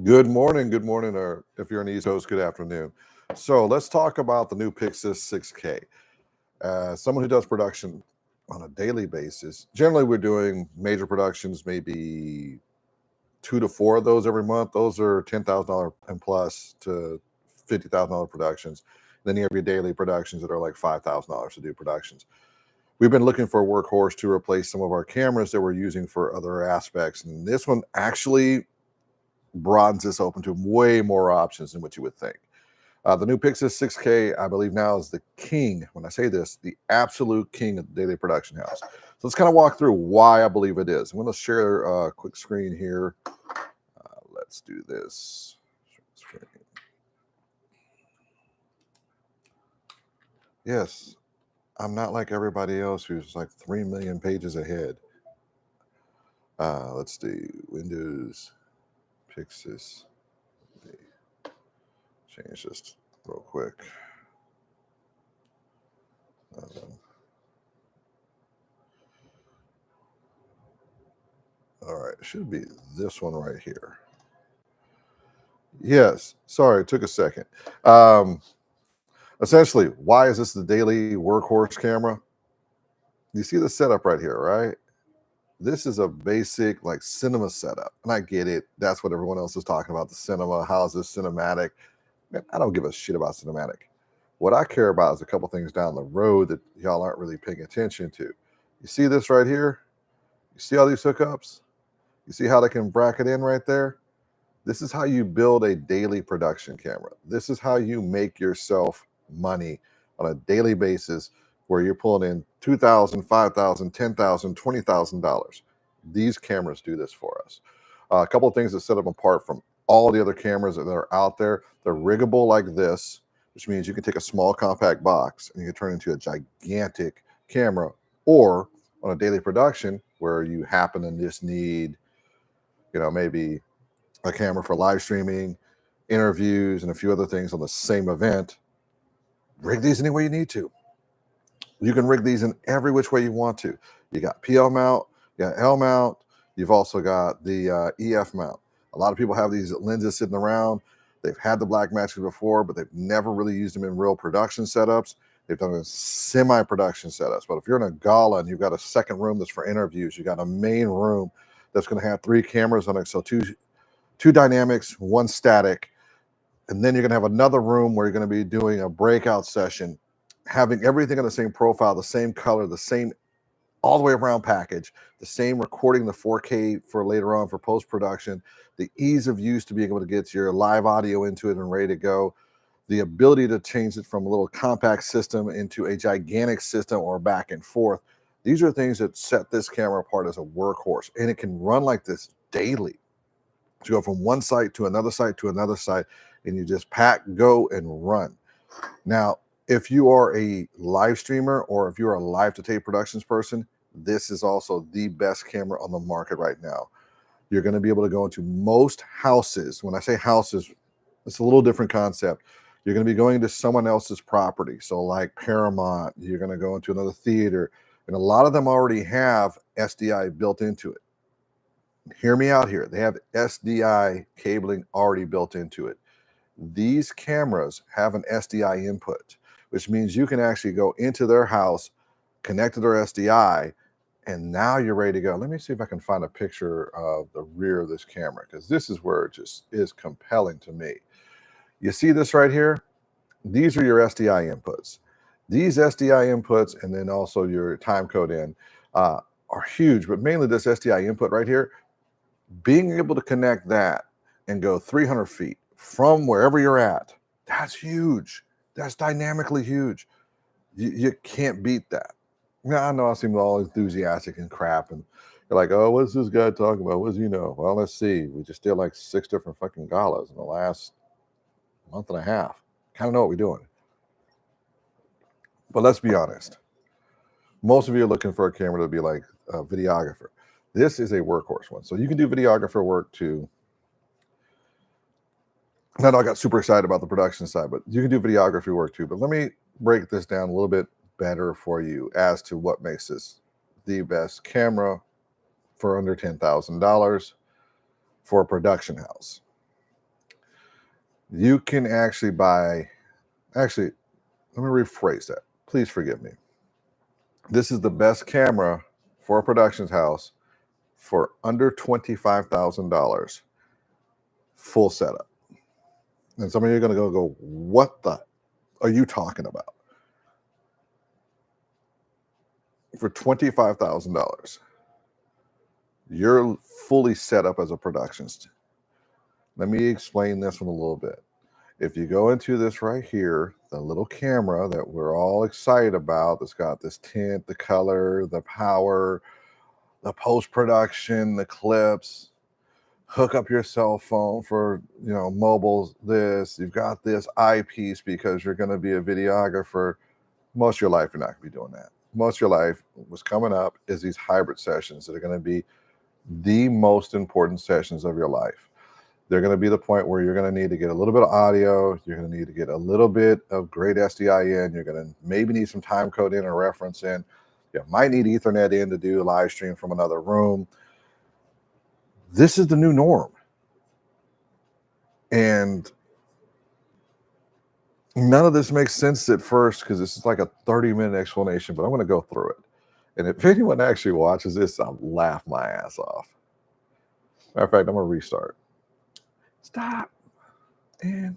Good morning, or if you're on the East Coast, good afternoon. So let's talk about the new PYXIS 6K. Someone who does production on a daily basis, generally we're doing major productions, maybe 2 to 4 of those every month. Those are $10,000 and plus to $50,000 productions. Then you have your daily productions that are like $5,000 to do productions. We've been looking for a workhorse to replace some of our cameras that we're using for other aspects. And this one actually broadens this open to way more options than what you would think. The new PYXIS 6K, I believe now is the king. When I say this, the absolute king of the daily production house. So let's kind of walk through why I believe it is. I'm going to share a quick screen here. Let's do this. Yes, I'm not like everybody else who's like 3 million pages ahead. Let's do Windows PYXIS. Change this real quick. All right, it should be this one right here. Yes, sorry, it took a second. Essentially, why is this the daily workhorse camera? You see the setup right here, right? This is a basic like cinema setup, and I get it. That's what everyone else is talking about, the cinema. How is this cinematic? Man, I don't give a shit about cinematic. What I care about is a couple things down the road that y'all aren't really paying attention to. You see this right here? You see all these hookups? You see how they can bracket in right there? This is how you build a daily production camera. This is how you make yourself money on a daily basis where you're pulling in $2,000, $5,000, $10,000, $20,000. These cameras do this for us. A couple of things that set them apart from all the other cameras that are out there. They're riggable like this, which means you can take a small compact box and you can turn it into a gigantic camera, or on a daily production where you happen to just need, maybe a camera for live streaming, interviews, and a few other things on the same event. Rig these any way you need to. You can rig these in every which way you want to. You got PL mount, you got L mount, you've also got the EF mount. A lot of people have these lenses sitting around. They've had the Blackmagic before, but they've never really used them in real production setups. They've done it in semi-production setups. But if you're in a gala and you've got a second room that's for interviews, you got a main room that's going to have 3 cameras on it, so two dynamics, 1 static, and then you're going to have another room where you're going to be doing a breakout session, having everything in the same profile, the same color, the same all the way around package, the same recording, the 4K for later on for post-production, the ease of use to be able to get your live audio into it and ready to go, the ability to change it from a little compact system into a gigantic system or back and forth. These are things that set this camera apart as a workhorse, and it can run like this daily. To go from one site to another site to another site, and you just pack, go, and run. Now, if you are a live streamer or if you're a live to tape productions person, this is also the best camera on the market right now. You're going to be able to go into most houses. When I say houses, it's a little different concept. You're going to be going to someone else's property. So like Paramount, you're going to go into another theater, and a lot of them already have SDI built into it. Hear me out here. They have SDI cabling already built into it. These cameras have an SDI input, which means you can actually go into their house, connect to their SDI, and now you're ready to go. Let me see if I can find a picture of the rear of this camera, because this is where it just is compelling to me. You see this right here? These are your SDI inputs. These SDI inputs, and then also your time code in, are huge, but mainly this SDI input right here, being able to connect that and go 300 feet from wherever you're at, that's huge. That's dynamically huge. You can't beat that. Now, I know I seem all enthusiastic and crap, and you're like, oh, what's this guy talking about? What does he know? Well, let's see. We just did like 6 different fucking galas in the last month and a half. Kind of know what we're doing. But let's be honest. Most of you are looking for a camera to be like a videographer. This is a workhorse one. So you can do videographer work too. I know I got super excited about the production side, but you can do videography work too. But let me break this down a little bit better for you as to what makes this the best camera for under $10,000 for a production house. You can actually buy, actually, let me rephrase that. Please forgive me. This is the best camera for a production house for under $25,000, full setup. And some of you are going to go, what the are you talking about? For $25,000, you're fully set up as a production. Let me explain this one a little bit. If you go into this right here, the little camera that we're all excited about, that's got this tint, the color, the power, the post-production, the clips, hook up your cell phone for, you know, mobile, this, you've got this eyepiece because you're going to be a videographer. Most of your life, you're not going to be doing that. Most of your life, what's coming up is these hybrid sessions that are going to be the most important sessions of your life. They're going to be the point where you're going to need to get a little bit of audio. You're going to need to get a little bit of great SDI in. You're going to maybe need some time code in or reference in. You might need Ethernet in to do a live stream from another room. This is the new norm. And none of this makes sense at first because this is like a 30-minute explanation, but I'm going to go through it. And if anyone actually watches this, I'll laugh my ass off. Matter of fact, I'm going to restart. Stop. And